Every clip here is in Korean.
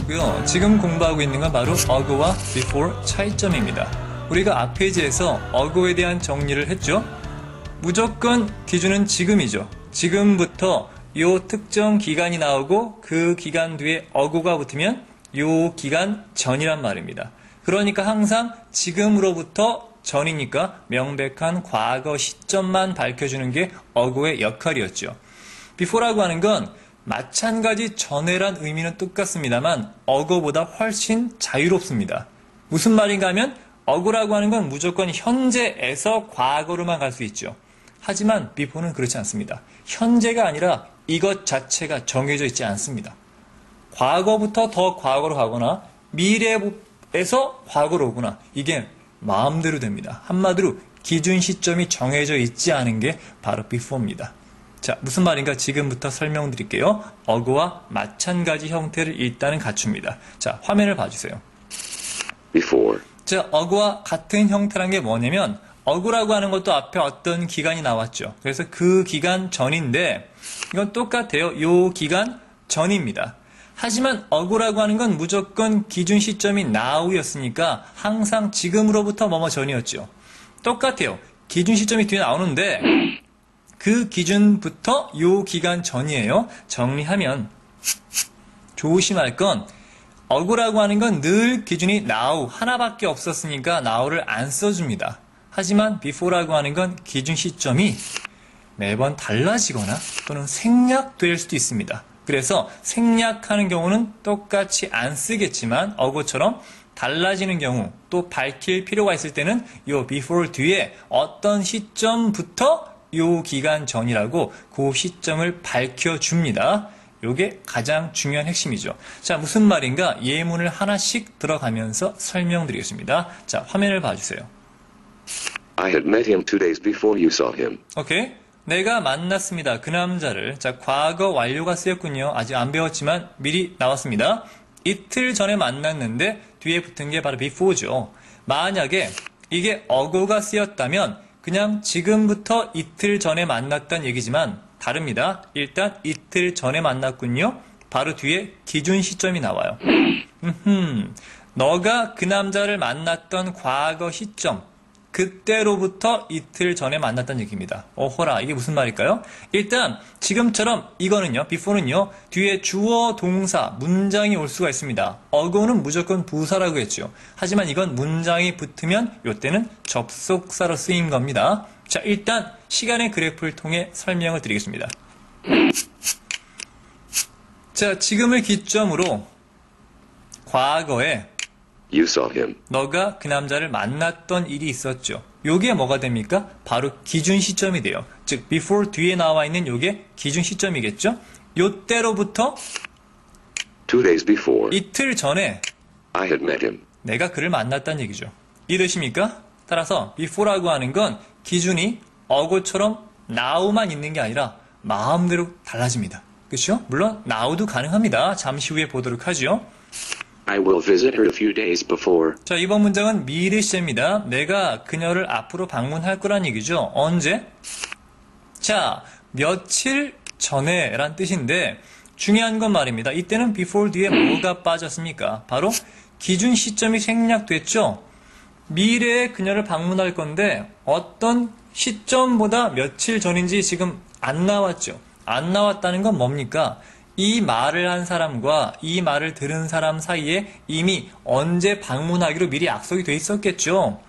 안녕하시고요. 지금 공부하고 있는 건 바로 어거와 before 차이점입니다. 우리가 앞 페이지에서 어거에 대한 정리를 했죠. 무조건 기준은 지금이죠. 지금부터 요 특정 기간이 나오고 그 기간 뒤에 어거가 붙으면 요 기간 전이란 말입니다. 그러니까 항상 지금으로부터 전이니까 명백한 과거 시점만 밝혀주는 게 어거의 역할이었죠. before라고 하는 건 마찬가지 전에란 의미는 똑같습니다만 어거보다 훨씬 자유롭습니다. 무슨 말인가 하면 어거라고 하는 건 무조건 현재에서 과거로만 갈 수 있죠. 하지만 before는 그렇지 않습니다. 현재가 아니라 이것 자체가 정해져 있지 않습니다. 과거부터 더 과거로 가거나 미래에서 과거로 오거나 이게 마음대로 됩니다. 한마디로 기준 시점이 정해져 있지 않은 게 바로 before입니다. 자, 무슨 말인가 지금부터 설명드릴게요. 어거와 마찬가지 형태를 일단은 갖춥니다. 자, 화면을 봐주세요. before, 자, 어거와 같은 형태란 게 뭐냐면 어거라고 하는 것도 앞에 어떤 기간이 나왔죠. 그래서 그 기간 전인데 이건 똑같아요. 요 기간 전입니다. 하지만 어거라고 하는 건 무조건 기준 시점이 now였으니까 항상 지금으로부터 뭐뭐 전이었죠. 똑같아요. 기준 시점이 뒤에 나오는데 그 기준부터 요 기간 전이에요. 정리하면 조심할 건 어거라고 하는 건 늘 기준이 now 하나밖에 없었으니까 now를 안 써줍니다. 하지만 before라고 하는 건 기준 시점이 매번 달라지거나 또는 생략될 수도 있습니다. 그래서 생략하는 경우는 똑같이 안 쓰겠지만 어거처럼 달라지는 경우 또 밝힐 필요가 있을 때는 요 before 뒤에 어떤 시점부터 요 기간 전이라고 그 시점을 밝혀줍니다. 요게 가장 중요한 핵심이죠. 자, 무슨 말인가 예문을 하나씩 들어가면서 설명드리겠습니다. 자, 화면을 봐주세요. I had met him 2 days before you saw him. 오케이. 내가 만났습니다. 그 남자를. 자, 과거 완료가 쓰였군요. 아직 안 배웠지만 미리 나왔습니다. 이틀 전에 만났는데 뒤에 붙은 게 바로 before죠. 만약에 이게 어거가 쓰였다면 그냥 지금부터 이틀 전에 만났다는 얘기지만 다릅니다. 일단 이틀 전에 만났군요. 바로 뒤에 기준 시점이 나와요. 너가 그 남자를 만났던 과거 시점 그때로부터 이틀 전에 만났다는 얘기입니다. 어허라, 이게 무슨 말일까요? 일단 지금처럼 이거는요, before는요, 뒤에 주어, 동사, 문장이 올 수가 있습니다. 어거는 무조건 부사라고 했죠. 하지만 이건 문장이 붙으면 이때는 접속사로 쓰인 겁니다. 자, 일단 시간의 그래프를 통해 설명을 드리겠습니다. 자, 지금을 기점으로 과거에 You saw him. 너가 그 남자를 만났던 일이 있었죠. 요게 뭐가 됩니까? 바로 기준 시점이 돼요. 즉 before 뒤에 나와 있는 요게 기준 시점이겠죠? 요때로부터 2 days before, 이틀 전에 I had met him. 내가 그를 만났다는 얘기죠. 이해되십니까? 따라서 before라고 하는 건 기준이 어거처럼 now만 있는 게 아니라 마음대로 달라집니다. 그렇죠? 물론 now도 가능합니다. 잠시 후에 보도록 하죠. I will visit her a few days before. 자, 이번 문장은 미래 시제입니다. 내가 그녀를 앞으로 방문할 거란 얘기죠. 언제? 자, 며칠 전에 란 뜻인데 중요한 건 말입니다. 이때는 before 뒤에 뭐가 빠졌습니까? 바로 기준 시점이 생략됐죠. 미래에 그녀를 방문할 건데 어떤 시점보다 며칠 전인지 지금 안 나왔죠. 안 나왔다는 건 뭡니까? 이 말을 한 사람과 이 말을 들은 사람 사이에 이미 언제 방문하기로 미리 약속이 돼 있었겠죠.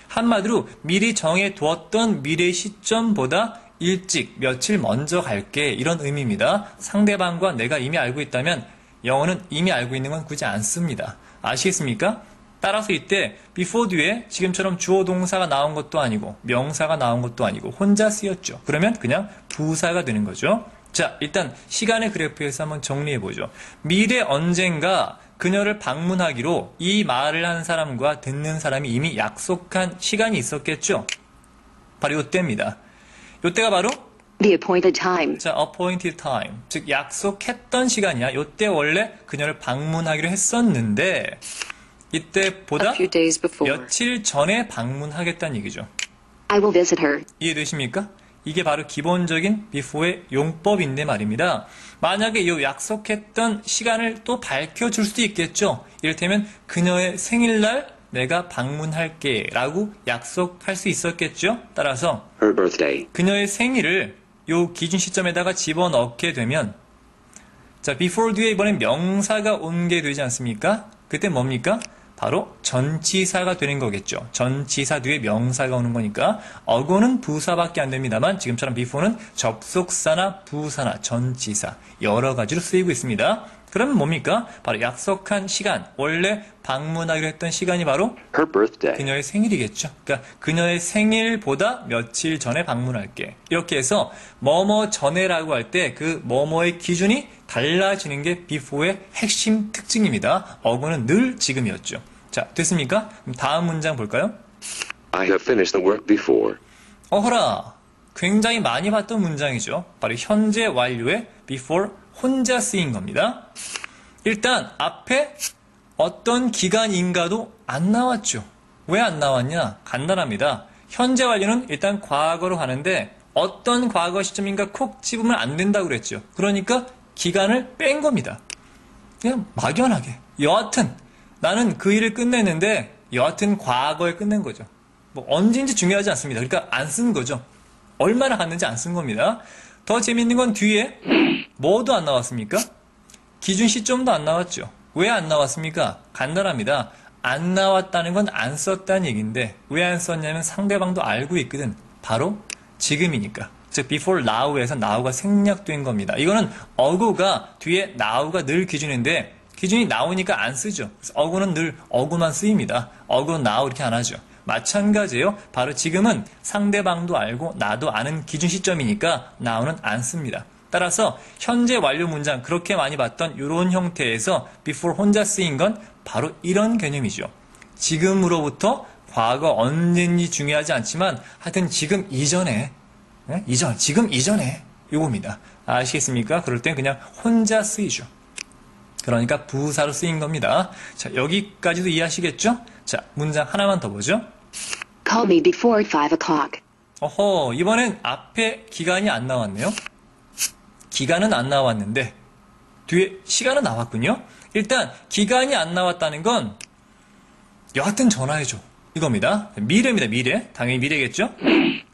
한마디로 미리 정해두었던 미래 시점보다 일찍 며칠 먼저 갈게 이런 의미입니다. 상대방과 내가 이미 알고 있다면 영어는 이미 알고 있는 건 굳이 안 씁니다. 아시겠습니까? 따라서 이때 before 뒤에 지금처럼 주어 동사가 나온 것도 아니고 명사가 나온 것도 아니고 혼자 쓰였죠. 그러면 그냥 부사가 되는 거죠. 자, 일단 시간의 그래프에서 한번 정리해보죠. 미래 언젠가 그녀를 방문하기로 이 말을 한 사람과 듣는 사람이 이미 약속한 시간이 있었겠죠? 바로 이때입니다. 이때가 바로 The appointed time. 자, appointed time. 즉 약속했던 시간이야. 이때 원래 그녀를 방문하기로 했었는데 이때보다 A few days before. 며칠 전에 방문하겠다는 얘기죠. I will visit her. 이해되십니까? 이게 바로 기본적인 before의 용법인데 말입니다. 만약에 이 약속했던 시간을 또 밝혀줄 수도 있겠죠. 이를테면 그녀의 생일날 내가 방문할게 라고 약속할 수 있었겠죠. 따라서 Her birthday. 그녀의 생일을 요 기준 시점에다가 집어넣게 되면 자, before 뒤에 이번엔 명사가 온 게 되지 않습니까? 그때 뭡니까? 바로 전치사가 되는 거겠죠. 전치사 뒤에 명사가 오는 거니까 어고는 부사밖에 안 됩니다만 지금처럼 before는 접속사나 부사나 전치사 여러 가지로 쓰이고 있습니다. 그러면 뭡니까? 바로 약속한 시간, 원래 방문하기로 했던 시간이 바로 Her birthday. 그녀의 생일이겠죠. 그러니까 그녀의 생일보다 며칠 전에 방문할게. 이렇게 해서 뭐뭐 전에라고 할 때 그 뭐뭐의 기준이 달라지는 게 before의 핵심 특징입니다. 어구는 늘 지금이었죠. 자, 됐습니까? 그럼 다음 문장 볼까요? I have finished the work before. 어허라! 굉장히 많이 봤던 문장이죠. 바로 현재 완료의 before 혼자 쓰인 겁니다. 일단 앞에 어떤 기간인가도 안 나왔죠. 왜 안 나왔냐? 간단합니다. 현재 완료는 일단 과거로 가는데 어떤 과거 시점인가 콕 집으면 안 된다고 그랬죠. 그러니까 기간을 뺀 겁니다. 그냥 막연하게. 여하튼 나는 그 일을 끝냈는데 여하튼 과거에 끝낸 거죠. 뭐 언제인지 중요하지 않습니다. 그러니까 안 쓴 거죠. 얼마나 갔는지 안 쓴 겁니다. 더 재밌는 건 뒤에 뭐도 안 나왔습니까? 기준 시점도 안 나왔죠. 왜 안 나왔습니까? 간단합니다. 안 나왔다는 건 안 썼다는 얘기인데 왜 안 썼냐면 상대방도 알고 있거든. 바로 지금이니까. 즉 before now에서 now가 생략된 겁니다. 이거는 어구가 뒤에 now가 늘 기준인데 기준이 나오니까 안 쓰죠. 그래서 어구는 늘 어구만 쓰입니다. 어구 now 이렇게 안 하죠. 마찬가지예요. 바로 지금은 상대방도 알고 나도 아는 기준 시점이니까 now는 안 씁니다. 따라서 현재 완료 문장 그렇게 많이 봤던 이런 형태에서 before 혼자 쓰인 건 바로 이런 개념이죠. 지금으로부터 과거 언제인지 중요하지 않지만 하여튼 지금 이전에 지금 이전에 요겁니다. 아시겠습니까? 그럴 땐 그냥 혼자 쓰이죠. 그러니까 부사로 쓰인 겁니다. 자, 여기까지도 이해하시겠죠? 자, 문장 하나만 더 보죠. Call me before 5 o'clock. 어허, 이번엔 앞에 기간이 안 나왔네요. 기간은 안 나왔는데 뒤에 시간은 나왔군요. 일단 기간이 안 나왔다는 건 여하튼 전화해줘 이겁니다. 미래입니다. 미래. 당연히 미래겠죠.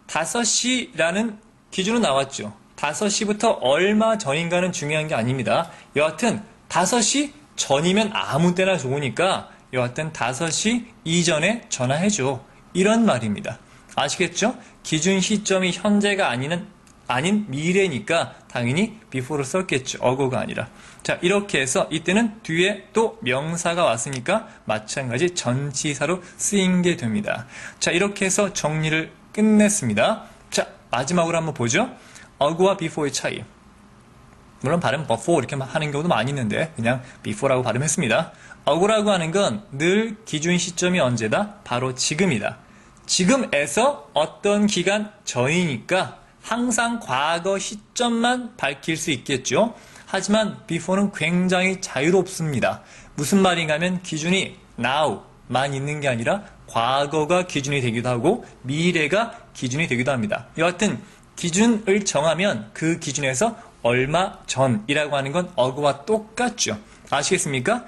5시라는 기준은 나왔죠. 5시부터 얼마 전인가는 중요한 게 아닙니다. 여하튼 5시 전이면 아무 때나 좋으니까 여하튼 5시 이전에 전화해줘. 이런 말입니다. 아시겠죠? 기준 시점이 현재가 아닌 미래니까 당연히 before를 썼겠죠. 어고가 아니라. 자, 이렇게 해서 이때는 뒤에 또 명사가 왔으니까 마찬가지 전치사로 쓰인 게 됩니다. 자, 이렇게 해서 정리를 끝냈습니다. 자, 마지막으로 한번 보죠. 어구와 before의 차이. 물론 발음 before 이렇게 하는 경우도 많이 있는데 그냥 before라고 발음했습니다. 어구라고 하는 건 늘 기준 시점이 언제다? 바로 지금이다. 지금에서 어떤 기간 전이니까 항상 과거 시점만 밝힐 수 있겠죠. 하지만 before는 굉장히 자유롭습니다. 무슨 말인가 하면 기준이 now만 있는 게 아니라 과거가 기준이 되기도 하고 미래가 기준이 되기도 합니다. 여하튼 기준을 정하면 그 기준에서 얼마 전이라고 하는 건 어구와 똑같죠. 아시겠습니까?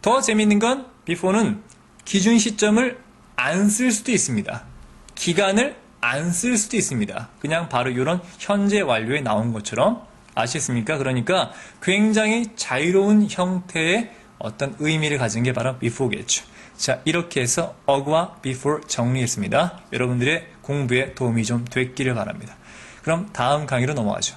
더 재밌는 건 before는 기준 시점을 안 쓸 수도 있습니다. 기간을 안 쓸 수도 있습니다. 그냥 바로 이런 현재 완료에 나온 것처럼. 아시겠습니까? 그러니까 굉장히 자유로운 형태의 어떤 의미를 가진 게 바로 before겠죠. 자, 이렇게 해서 어구와 before 정리했습니다. 여러분들의 공부에 도움이 좀 됐기를 바랍니다. 그럼 다음 강의로 넘어가죠.